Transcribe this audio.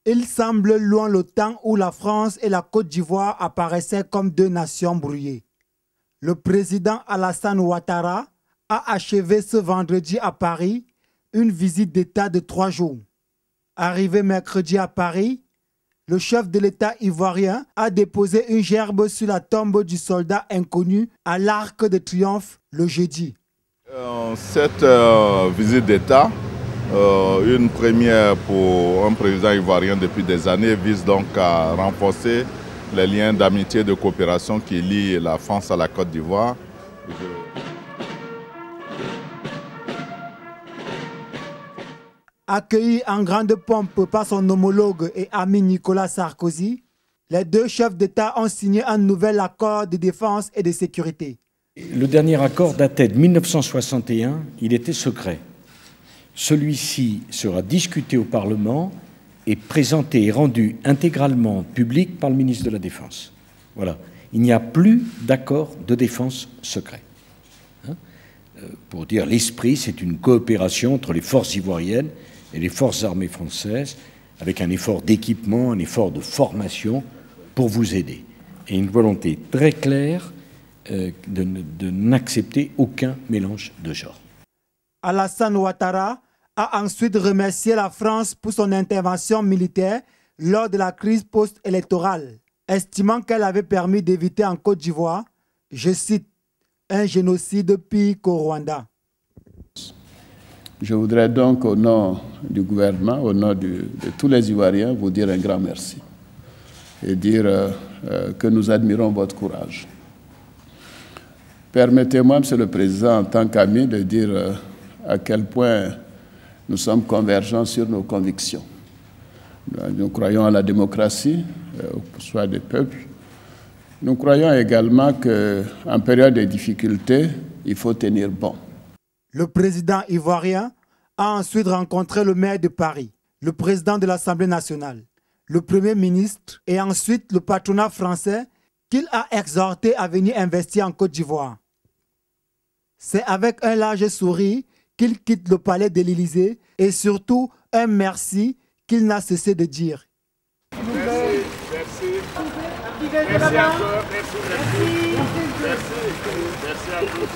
Il semble loin le temps où la France et la Côte d'Ivoire apparaissaient comme deux nations brouillées. Le président Alassane Ouattara a achevé ce vendredi à Paris une visite d'État de 3 jours. Arrivé mercredi à Paris, le chef de l'État ivoirien a déposé une gerbe sur la tombe du soldat inconnu à l'Arc de Triomphe le jeudi. Cette visite d'État, une première pour un président ivoirien depuis des années, vise donc à renforcer les liens d'amitié et de coopération qui lient la France à la Côte d'Ivoire. Accueillis en grande pompe par son homologue et ami Nicolas Sarkozy, les deux chefs d'État ont signé un nouvel accord de défense et de sécurité. Le dernier accord datait de 1961, il était secret. Celui-ci sera discuté au Parlement et présenté et rendu intégralement public par le ministre de la Défense. Voilà. Il n'y a plus d'accord de défense secret. Pour dire l'esprit, c'est une coopération entre les forces ivoiriennes et les forces armées françaises, avec un effort d'équipement, un effort de formation pour vous aider. Et une volonté très claire de n'accepter aucun mélange de genres. Alassane Ouattara a ensuite remercié la France pour son intervention militaire lors de la crise post-électorale, estimant qu'elle avait permis d'éviter en Côte d'Ivoire, je cite, un génocide pire qu'au Rwanda. Je voudrais donc, au nom du gouvernement, au nom de tous les Ivoiriens, vous dire un grand merci et dire que nous admirons votre courage. Permettez-moi, Monsieur le Président, en tant qu'ami, de dire à quel point nous sommes convergents sur nos convictions. Nous croyons à la démocratie, au choix des peuples. Nous croyons également qu'en période de difficultés, il faut tenir bon. Le président ivoirien a ensuite rencontré le maire de Paris, le président de l'Assemblée nationale, le premier ministre et ensuite le patronat français qu'il a exhorté à venir investir en Côte d'Ivoire. C'est avec un large sourire qu'il quitte le palais de l'Élysée et surtout un merci qu'il n'a cessé de dire. Merci, merci. Merci encore, merci. Merci à tous.